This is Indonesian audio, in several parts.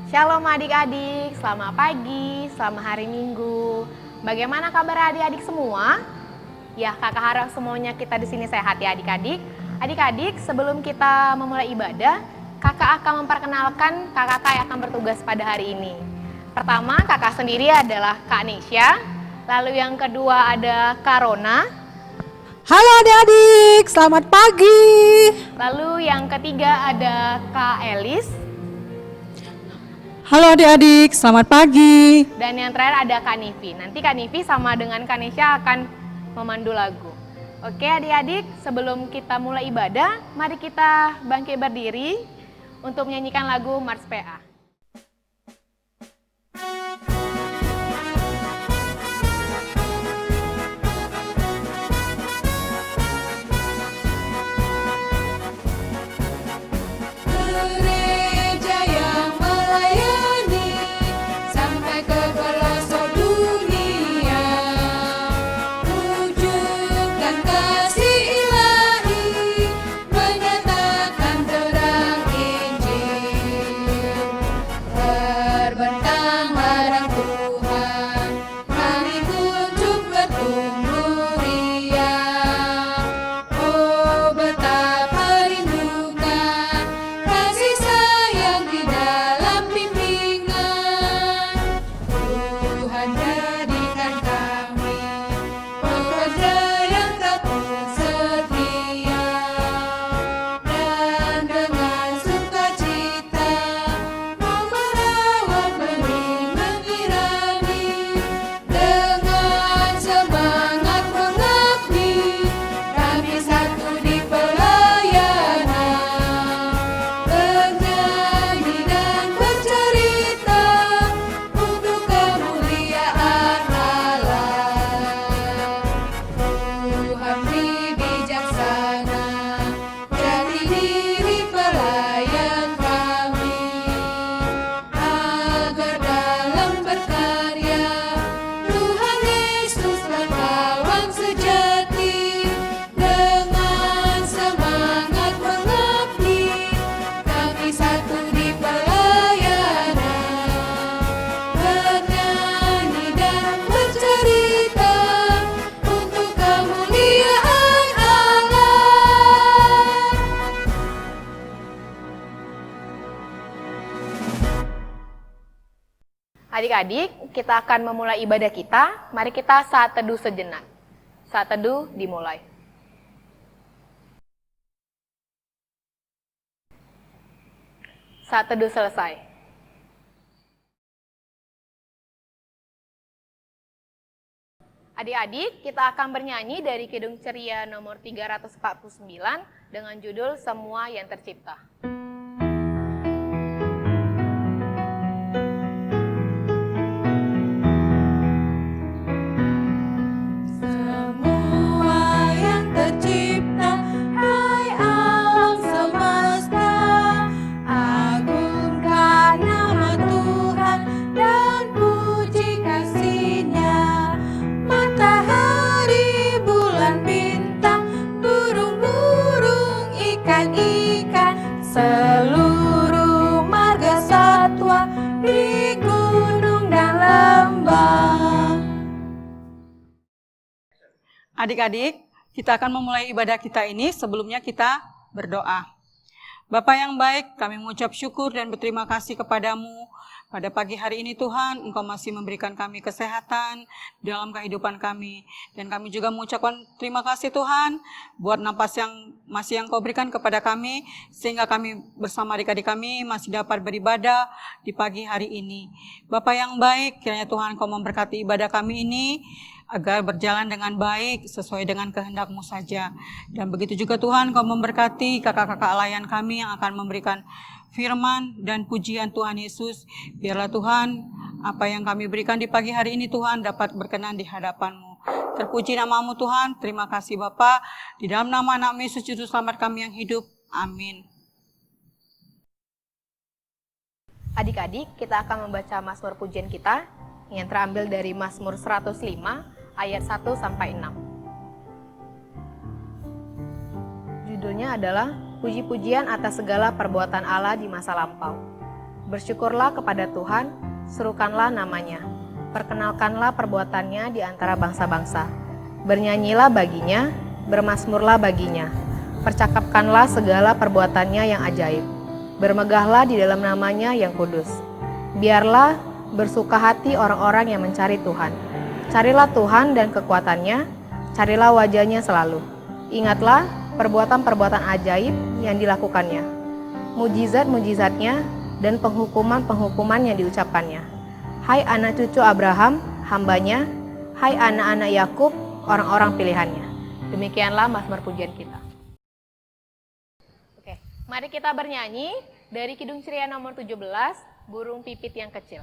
Shalom adik-adik, selamat pagi, selamat hari Minggu. Bagaimana kabar adik-adik semua? Ya, kakak harap semuanya kita di sini sehat ya adik-adik. Adik-adik, sebelum kita memulai ibadah, kakak akan memperkenalkan kakak yang akan bertugas pada hari ini. Pertama, kakak sendiri adalah Kak Nesya, lalu yang kedua ada Kak Rona. Halo adik-adik, selamat pagi. Lalu yang ketiga ada Kak Elis. Halo adik-adik, selamat pagi. Dan yang terakhir ada Kak Nivi. Nanti Kak Nivi sama dengan Kak Nesya akan memandu lagu. Oke adik-adik, sebelum kita mulai ibadah, mari kita bangkit berdiri untuk menyanyikan lagu Mars PA. Adik-adik, kita akan memulai ibadah kita. Mari kita saat teduh sejenak. Saat teduh dimulai. Saat teduh selesai. Adik-adik, kita akan bernyanyi dari Kidung Ceria nomor 349 dengan judul Semua yang Tercipta. Seluruh marga satwa di gunung dan lembah. Adik-adik, kita akan memulai ibadah kita ini. Sebelumnya kita berdoa. Bapa yang baik, kami mengucap syukur dan berterima kasih kepadamu. Pada pagi hari ini Tuhan, Engkau masih memberikan kami kesehatan dalam kehidupan kami. Dan kami juga mengucapkan terima kasih Tuhan buat napas yang masih Engkau berikan kepada kami, sehingga kami bersama adik-adik kami masih dapat beribadah di pagi hari ini. Bapa yang baik, kiranya Tuhan Engkau memberkati ibadah kami ini, agar berjalan dengan baik sesuai dengan kehendak-Mu saja. Dan begitu juga Tuhan Engkau memberkati kakak-kakak layan kami yang akan memberikan firman dan pujian Tuhan Yesus. Biarlah Tuhan, apa yang kami berikan di pagi hari ini Tuhan dapat berkenan di hadapan-Mu. Terpuji nama-Mu Tuhan. Terima kasih Bapa. Di dalam nama anak Yesus Juru Selamat kami yang hidup. Amin. Adik-adik, kita akan membaca Mazmur pujian kita yang terambil dari Mazmur 105 ayat 1 sampai 6. Judulnya adalah Puji-pujian atas segala perbuatan Allah di masa lampau. Bersyukurlah kepada Tuhan, serukanlah namanya, perkenalkanlah perbuatannya di antara bangsa-bangsa. Bernyanyilah baginya, bermazmurlah baginya, percakapkanlah segala perbuatannya yang ajaib. Bermegahlah di dalam namanya yang kudus. Biarlah bersuka hati orang-orang yang mencari Tuhan. Carilah Tuhan dan kekuatannya, carilah wajahnya selalu. Ingatlah perbuatan-perbuatan ajaib yang dilakukannya, mujizat-mujizatnya, dan penghukuman-penghukuman yang diucapkannya. Hai anak cucu Abraham, hambanya, hai anak-anak Yakub, orang-orang pilihannya. Demikianlah mazmur pujian kita. Oke, mari kita bernyanyi dari Kidung Ceria nomor 17, Burung Pipit yang Kecil.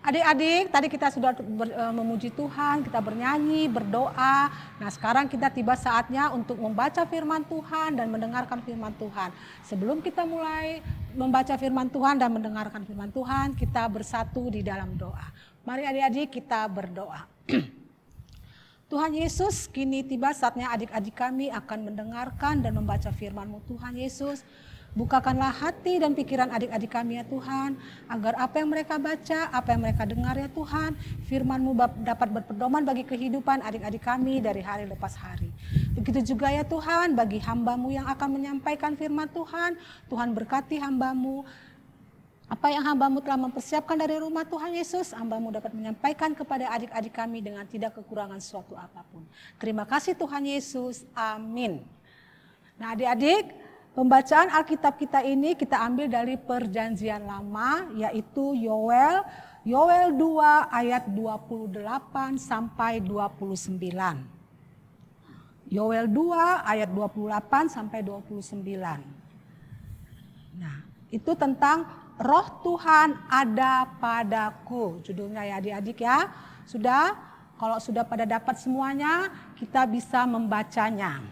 Adik-adik, tadi kita sudah memuji Tuhan, kita bernyanyi, berdoa. Nah, sekarang kita tiba saatnya untuk membaca firman Tuhan dan mendengarkan firman Tuhan. Sebelum kita mulai membaca firman Tuhan dan mendengarkan firman Tuhan, kita bersatu di dalam doa. Mari adik-adik kita berdoa. Tuhan Yesus, kini tiba saatnya adik-adik kami akan mendengarkan dan membaca firman-Mu. Tuhan Yesus, bukakanlah hati dan pikiran adik-adik kami ya Tuhan, agar apa yang mereka baca, apa yang mereka dengar ya Tuhan, firman-Mu dapat berpedoman bagi kehidupan adik-adik kami dari hari lepas hari. Begitu juga ya Tuhan, bagi hamba-Mu yang akan menyampaikan firman Tuhan, Tuhan berkati hamba-Mu. Apa yang hamba-Mu telah mempersiapkan dari rumah Tuhan Yesus, hamba-Mu dapat menyampaikan kepada adik-adik kami dengan tidak kekurangan suatu apapun. Terima kasih Tuhan Yesus, amin. Nah adik-adik, pembacaan Alkitab kita ini kita ambil dari Perjanjian Lama, yaitu Yoel 2 ayat 28 sampai 29. Yoel 2 ayat 28 sampai 29. Nah, itu tentang Roh Tuhan ada padaku. Judulnya ya adik-adik ya. Sudah? Kalau sudah pada dapat semuanya, kita bisa membacanya.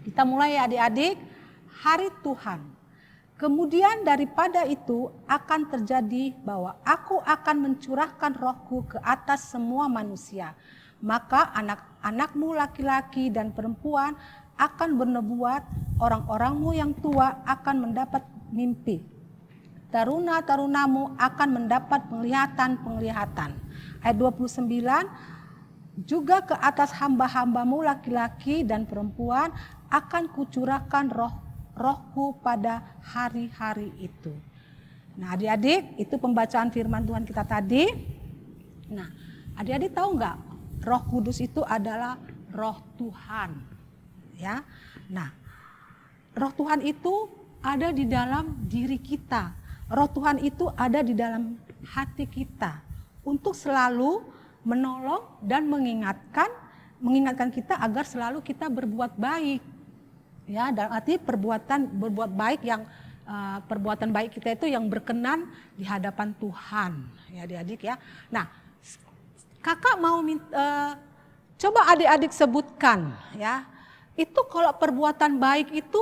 Kita mulai ya adik-adik. Hari Tuhan. Kemudian daripada itu akan terjadi bahwa aku akan mencurahkan rohku ke atas semua manusia. Maka anak-anakmu laki-laki dan perempuan akan bernubuat, orang-orangmu yang tua akan mendapat mimpi. Taruna-tarunamu akan mendapat penglihatan-penglihatan. Ayat 29, juga ke atas hamba-hambamu laki-laki dan perempuan akan kucurahkan rohku pada hari-hari itu. Nah adik-adik, itu pembacaan firman Tuhan kita tadi. Nah adik-adik tahu nggak, Roh Kudus itu adalah Roh Tuhan. Ya, nah Roh Tuhan itu ada di dalam diri kita. Roh Tuhan itu ada di dalam hati kita untuk selalu menolong dan mengingatkan kita agar selalu kita berbuat baik. Ya, dalam arti berbuat baik yang perbuatan baik kita itu yang berkenan di hadapan Tuhan. Ya, adik-adik ya. Nah, kakak mau coba adik-adik sebutkan ya. Itu kalau perbuatan baik itu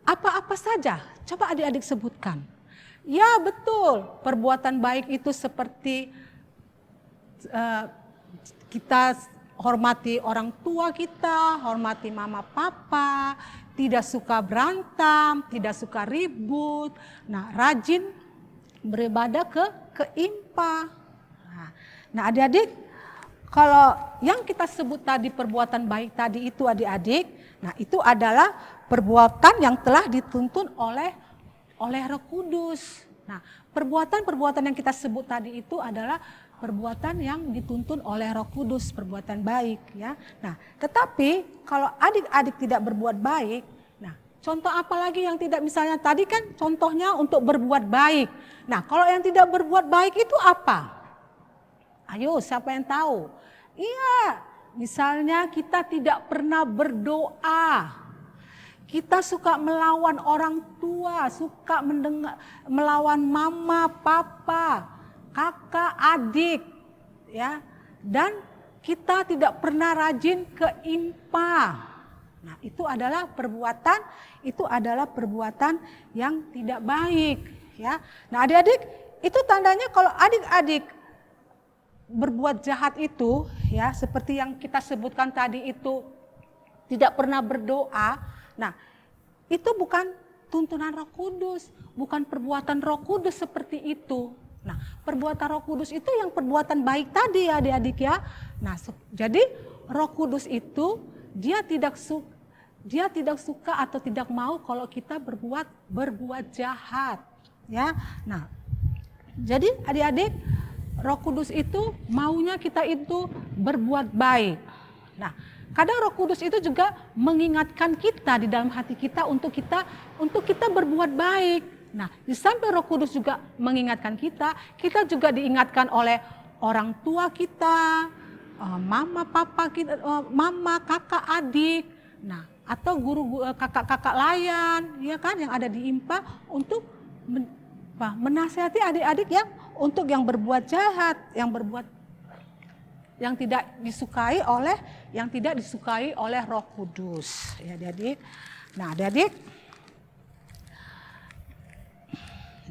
apa-apa saja? Coba adik-adik sebutkan. Ya betul, perbuatan baik itu seperti kita hormati orang tua kita, hormati mama papa, tidak suka berantem, tidak suka ribut, nah rajin beribadah ke impa. Nah adik-adik, kalau yang kita sebut tadi perbuatan baik tadi itu adik-adik, nah itu adalah perbuatan yang telah dituntun oleh Roh Kudus. Nah, perbuatan-perbuatan yang kita sebut tadi itu adalah perbuatan yang dituntun oleh Roh Kudus, perbuatan baik ya. Nah, tetapi kalau adik-adik tidak berbuat baik, nah contoh apa lagi yang tidak, misalnya tadi kan contohnya untuk berbuat baik. Nah, kalau yang tidak berbuat baik itu apa? Ayo, siapa yang tahu? Iya, misalnya kita tidak pernah berdoa. Kita suka melawan orang tua, suka melawan mama, papa, kakak, adik, ya. Dan kita tidak pernah rajin ke IMPA. Nah, itu adalah perbuatan yang tidak baik, ya. Nah, adik-adik, itu tandanya kalau adik-adik berbuat jahat itu, ya, seperti yang kita sebutkan tadi itu, tidak pernah berdoa. Nah, itu bukan tuntunan Roh Kudus, bukan perbuatan Roh Kudus seperti itu. Nah, perbuatan Roh Kudus itu yang perbuatan baik tadi ya adik-adik ya. Nah, jadi Roh Kudus itu dia tidak suka atau tidak mau kalau kita berbuat jahat, ya. Nah, jadi adik-adik, Roh Kudus itu maunya kita itu berbuat baik. Nah, kadang Roh Kudus itu juga mengingatkan kita di dalam hati kita untuk kita berbuat baik. Nah, di samping Roh Kudus juga mengingatkan kita juga diingatkan oleh orang tua kita, mama, papa kita, mama, kakak, adik. Nah, atau guru kakak-kakak layan, ya kan, yang ada di IMPA untuk menasihati adik-adik untuk yang berbuat jahat, yang tidak disukai oleh Roh Kudus, ya adik-adik. Nah, adik-adik,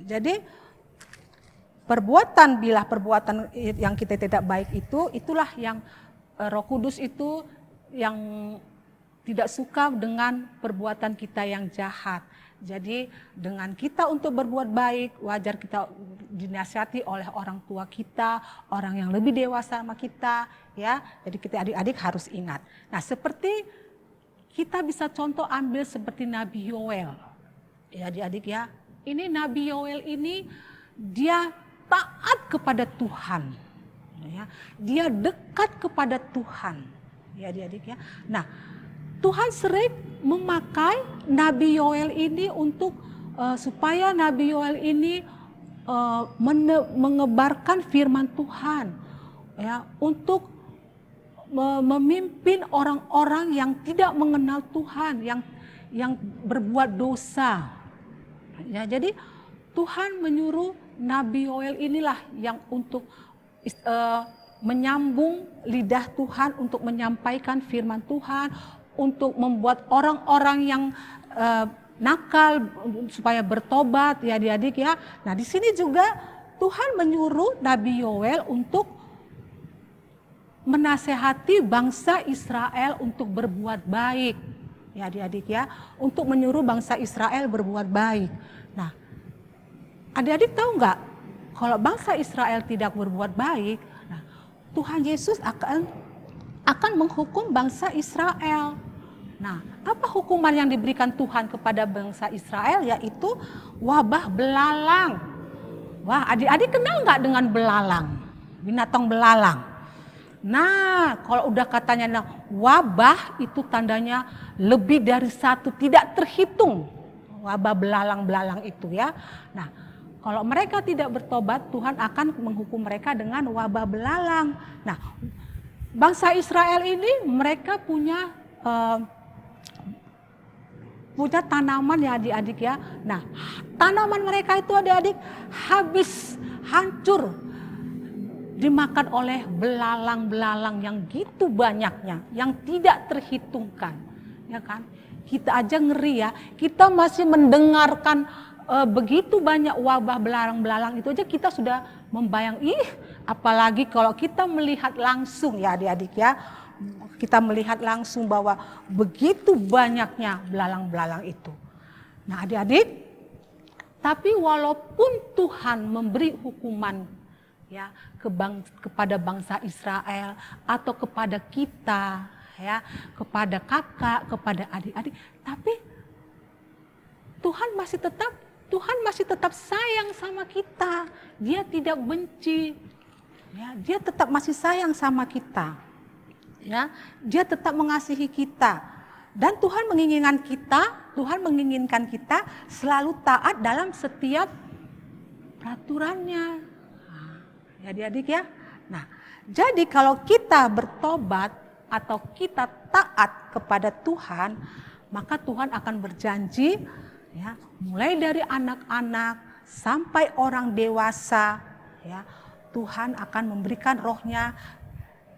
jadi perbuatan yang kita tidak baik itulah yang Roh Kudus itu yang tidak suka dengan perbuatan kita yang jahat. Jadi dengan kita untuk berbuat baik, wajar kita dinasihati oleh orang tua kita, orang yang lebih dewasa sama kita, ya. Jadi kita adik-adik harus ingat. Nah, seperti kita bisa contoh ambil seperti Nabi Yoel, ya adik-adik ya. Ini Nabi Yoel ini dia taat kepada Tuhan, ya. Dia dekat kepada Tuhan, ya adik-adik ya. Nah, Tuhan sering memakai Nabi Yoel ini untuk supaya Nabi Yoel ini menyebarkan firman Tuhan, ya, untuk memimpin orang-orang yang tidak mengenal Tuhan, yang berbuat dosa. Ya, jadi Tuhan menyuruh Nabi Yoel inilah yang untuk menyambung lidah Tuhan untuk menyampaikan firman Tuhan, untuk membuat orang-orang yang nakal supaya bertobat, ya adik-adik ya. Nah, di sini juga Tuhan menyuruh Nabi Yoel untuk menasehati bangsa Israel untuk berbuat baik, ya adik-adik ya, untuk menyuruh bangsa Israel berbuat baik. Nah, adik-adik tahu nggak, kalau bangsa Israel tidak berbuat baik, nah, Tuhan Yesus akan menghukum bangsa Israel. Nah, apa hukuman yang diberikan Tuhan kepada bangsa Israel? Yaitu wabah belalang. Wah, adik-adik kenal nggak dengan belalang? Binatang belalang. Nah, kalau udah katanya wabah itu tandanya lebih dari satu, tidak terhitung. Wabah belalang-belalang itu ya. Nah, kalau mereka tidak bertobat, Tuhan akan menghukum mereka dengan wabah belalang. Nah, bangsa Israel ini mereka punya tanaman ya adik-adik ya. Nah, tanaman mereka itu adik-adik habis hancur dimakan oleh belalang-belalang yang gitu banyaknya, yang tidak terhitungkan, ya kan? Kita aja ngeri ya, kita masih mendengarkan begitu banyak wabah belalang-belalang itu aja kita sudah membayang, apalagi kalau kita melihat langsung ya adik-adik ya. Kita melihat langsung bahwa begitu banyaknya belalang-belalang itu. Nah adik-adik, tapi walaupun Tuhan memberi hukuman ya kepada bangsa Israel atau kepada kita ya, kepada kakak, kepada adik-adik, tapi Tuhan masih tetap sayang sama kita. Dia tidak benci. Ya, dia tetap masih sayang sama kita. Ya, dia tetap mengasihi kita. Dan Tuhan menginginkan kita selalu taat dalam setiap peraturannya. Nah, ya adik-adik ya. Nah, jadi kalau kita bertobat atau kita taat kepada Tuhan, maka Tuhan akan berjanji ya, mulai dari anak-anak sampai orang dewasa ya, Tuhan akan memberikan rohnya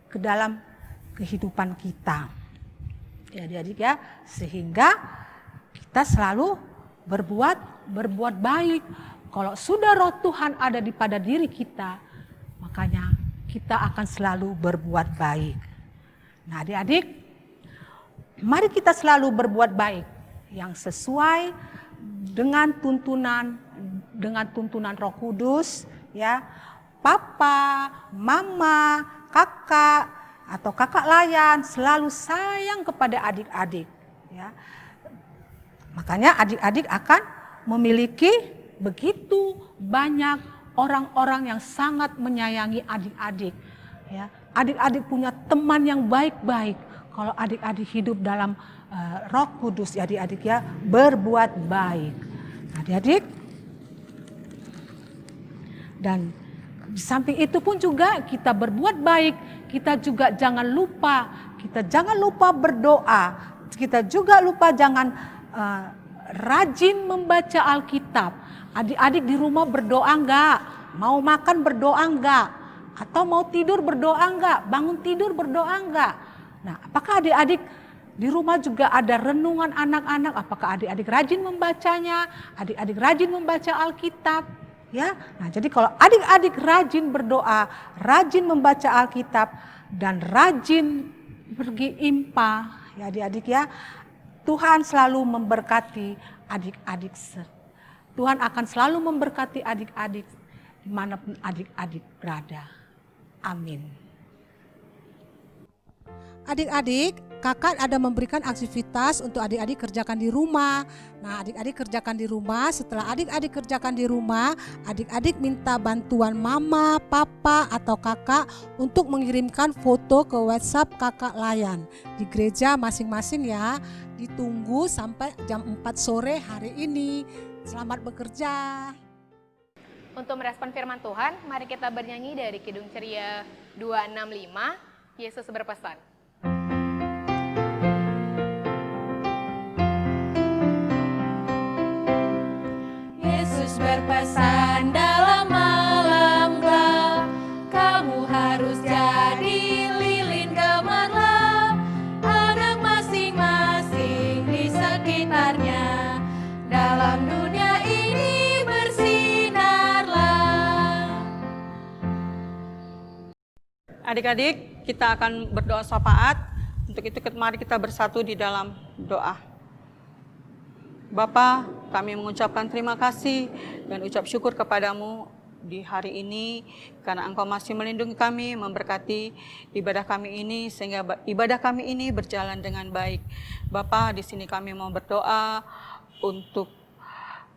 ke dalam kehidupan kita. Ya adik-adik ya, sehingga kita selalu berbuat baik. Kalau sudah roh Tuhan ada pada diri kita, makanya kita akan selalu berbuat baik. Nah adik-adik, mari kita selalu berbuat baik yang sesuai dengan tuntunan Roh Kudus ya. Papa, mama, kakak atau kakak layan selalu sayang kepada adik-adik ya. Makanya adik-adik akan memiliki begitu banyak orang-orang yang sangat menyayangi adik-adik ya. Adik-adik punya teman yang baik-baik. Kalau adik-adik hidup dalam Roh Kudus ya adik-adik ya, berbuat baik. Adik-adik, dan di samping itu pun juga kita berbuat baik, kita juga jangan lupa berdoa. Kita juga jangan rajin membaca Alkitab. Adik-adik di rumah berdoa enggak? Mau makan berdoa enggak? Atau mau tidur berdoa enggak? Bangun tidur berdoa enggak? Nah, apakah adik-adik di rumah juga ada renungan anak-anak? Apakah adik-adik rajin membacanya? Adik-adik rajin membaca Alkitab? Ya, nah jadi kalau adik-adik rajin berdoa, rajin membaca Alkitab, dan rajin pergi impa, ya adik-adik ya, Tuhan selalu memberkati adik-adik. Tuhan akan selalu memberkati adik-adik dimanapun adik-adik berada. Amin. Adik-adik, kakak ada memberikan aktivitas untuk adik-adik kerjakan di rumah. Nah, adik-adik kerjakan di rumah. Setelah adik-adik kerjakan di rumah, adik-adik minta bantuan mama, papa, atau kakak untuk mengirimkan foto ke WhatsApp kakak layan di gereja masing-masing ya. Ditunggu sampai jam 4 sore hari ini. Selamat bekerja. Untuk merespon firman Tuhan, mari kita bernyanyi dari Kidung Ceria 265, Yesus berpesan. Yesus berpesan dalam malam gelap, kamu harus jadi lilin gemerlap, anak masing-masing di sekitarnya, dalam dunia ini bersinarlah. Adik-adik, kita akan berdoa syafaat. Untuk itu mari kita bersatu di dalam doa. Bapa, kami mengucapkan terima kasih dan ucap syukur kepadamu di hari ini karena Engkau masih melindungi kami, memberkati ibadah kami ini sehingga ibadah kami ini berjalan dengan baik. Bapa, di sini kami mau berdoa untuk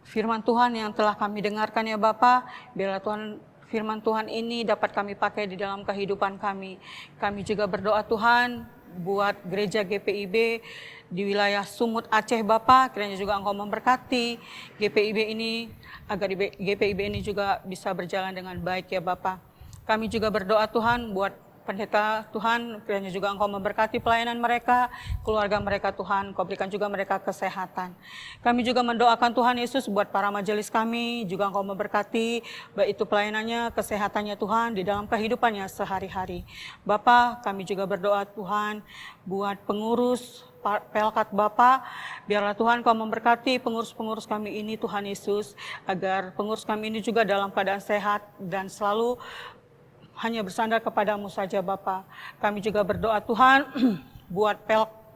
firman Tuhan yang telah kami dengarkan ya Bapa. Biarlah Tuhan, firman Tuhan ini dapat kami pakai di dalam kehidupan kami. Kami juga berdoa Tuhan buat gereja GPIB di wilayah Sumut Aceh Bapa, kiranya juga Engkau memberkati GPIB ini agar GPIB ini juga bisa berjalan dengan baik ya Bapa. Kami juga berdoa Tuhan buat pendeta Tuhan, kiranya juga Engkau memberkati pelayanan mereka, keluarga mereka Tuhan, Engkau berikan juga mereka kesehatan. Kami juga mendoakan Tuhan Yesus buat para majelis kami, juga Engkau memberkati baik itu pelayanannya, kesehatannya Tuhan di dalam kehidupannya sehari-hari. Bapa, kami juga berdoa Tuhan buat pengurus Pelkat Bapa, biarlah Tuhan Kau memberkati pengurus-pengurus kami ini Tuhan Yesus, agar pengurus kami ini juga dalam keadaan sehat dan selalu hanya bersandar kepadamu saja Bapa. Kami juga berdoa Tuhan buat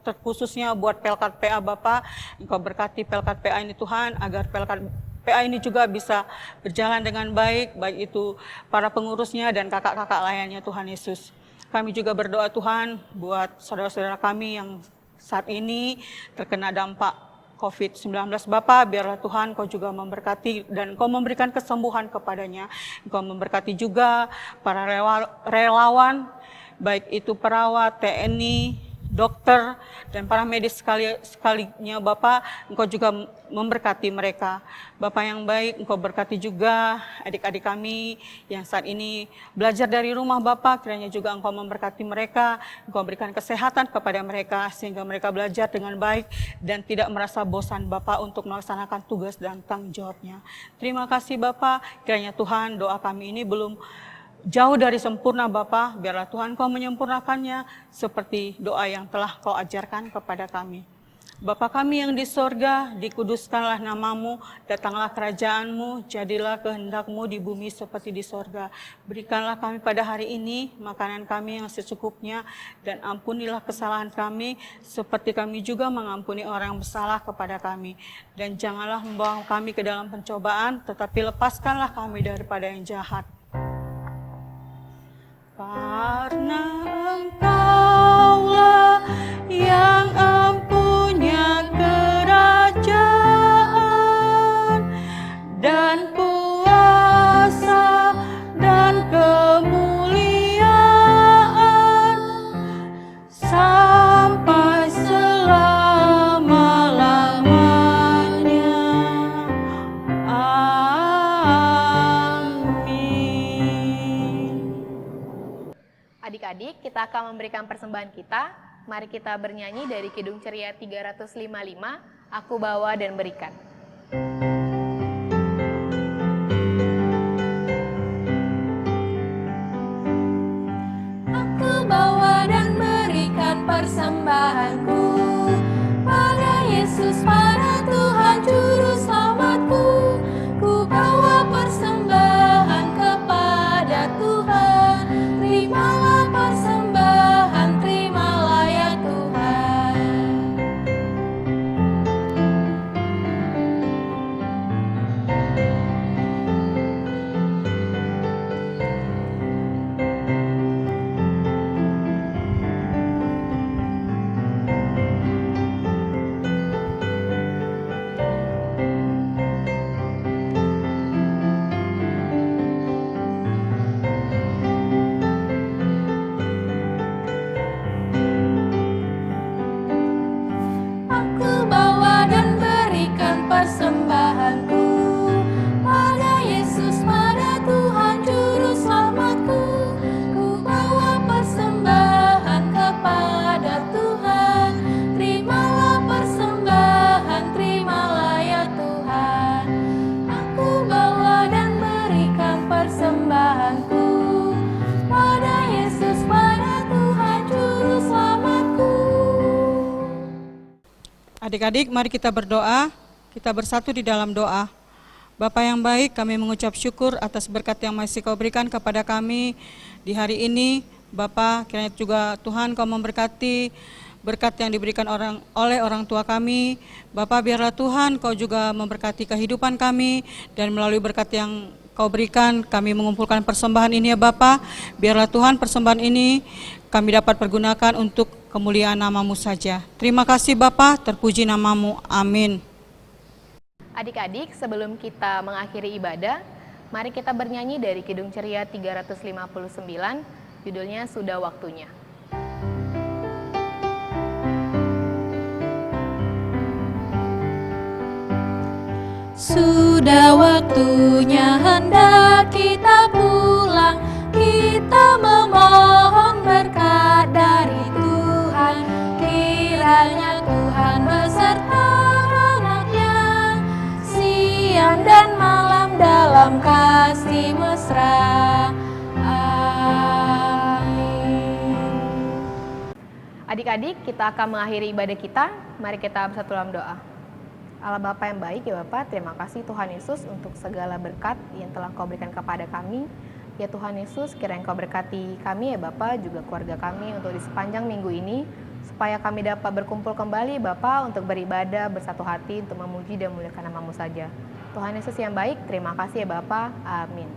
terkhususnya buat Pelkat PA Bapa, Engkau berkati Pelkat PA ini Tuhan, agar Pelkat PA ini juga bisa berjalan dengan baik, baik itu para pengurusnya dan kakak-kakak layannya Tuhan Yesus. Kami juga berdoa Tuhan buat saudara-saudara kami yang saat ini terkena dampak COVID-19 Bapa, biarlah Tuhan Kau juga memberkati dan Kau memberikan kesembuhan kepadanya. Kau memberkati juga para relawan, baik itu perawat, TNI, dokter, dan para medis sekalinya Bapak, Engkau juga memberkati mereka. Bapak yang baik, Engkau berkati juga adik-adik kami yang saat ini belajar dari rumah Bapak, kiranya juga Engkau memberkati mereka, Engkau berikan kesehatan kepada mereka, sehingga mereka belajar dengan baik dan tidak merasa bosan Bapak untuk melaksanakan tugas dan tanggung jawabnya. Terima kasih Bapak, kiranya Tuhan doa kami ini belum jauh dari sempurna Bapa, biarlah Tuhan Kau menyempurnakannya seperti doa yang telah Kau ajarkan kepada kami. Bapa kami yang di sorga, dikuduskanlah namamu, datanglah kerajaan-Mu, jadilah kehendak-Mu di bumi seperti di sorga. Berikanlah kami pada hari ini makanan kami yang secukupnya, dan ampunilah kesalahan kami, seperti kami juga mengampuni orang yang bersalah kepada kami. Dan janganlah membawa kami ke dalam pencobaan, tetapi lepaskanlah kami daripada yang jahat. Karena Engkaulah yang empunya kerajaan dan kuasa dan kemuliaan sampai selama-lamanya. Adik-adik, kita akan memberikan persembahan kita. Mari kita bernyanyi dari Kidung Ceria 355, Aku Bawa dan Berikan. Aku bawa dan berikan persembahanku pada Yesus, pada Tuhan Juru Selamatku. Ku bawa persembahan kepada Tuhan. Terimalah persembahan, terimalah ya Tuhan. Aku bawa dan berikan persembahanku pada Yesus, pada Tuhan Juru Selamatku. Ku bawa persembahan kepada Tuhan. Terimalah persembahan, terimalah ya Tuhan. Aku bawa dan berikan persembahanku pada Yesus, pada Tuhan Juru Selamatku. Adik-adik, mari kita berdoa, kita bersatu di dalam doa. Bapa yang baik, kami mengucap syukur atas berkat yang masih Kau berikan kepada kami di hari ini. Bapa, kiranya juga Tuhan Kau memberkati berkat yang diberikan oleh orang tua kami. Bapa, biarlah Tuhan Kau juga memberkati kehidupan kami, dan melalui berkat yang Kau berikan, kami mengumpulkan persembahan ini ya Bapa. Biarlah Tuhan persembahan ini kami dapat pergunakan untuk kemuliaan nama-Mu saja. Terima kasih Bapa, terpuji nama-Mu. Amin. Adik-adik, sebelum kita mengakhiri ibadah, mari kita bernyanyi dari Kidung Ceria 359, judulnya Sudah Waktunya. Sudah waktunya hendak kita pulang, kita memohon berkat dari Tuhan. Kiranya Tuhan beserta anaknya, siang dan malam dalam kasih mesra. Amin. Adik-adik, kita akan mengakhiri ibadah kita. Mari kita bersatu dalam doa. Allah Bapa yang baik ya Bapa, terima kasih Tuhan Yesus untuk segala berkat yang telah Kau berikan kepada kami. Ya Tuhan Yesus, kiranya Kau berkati kami ya Bapa, juga keluarga kami untuk di sepanjang minggu ini, supaya kami dapat berkumpul kembali Bapa untuk beribadah bersatu hati untuk memuji dan memuliakan nama-Mu saja. Tuhan Yesus yang baik, terima kasih ya Bapa. Amin.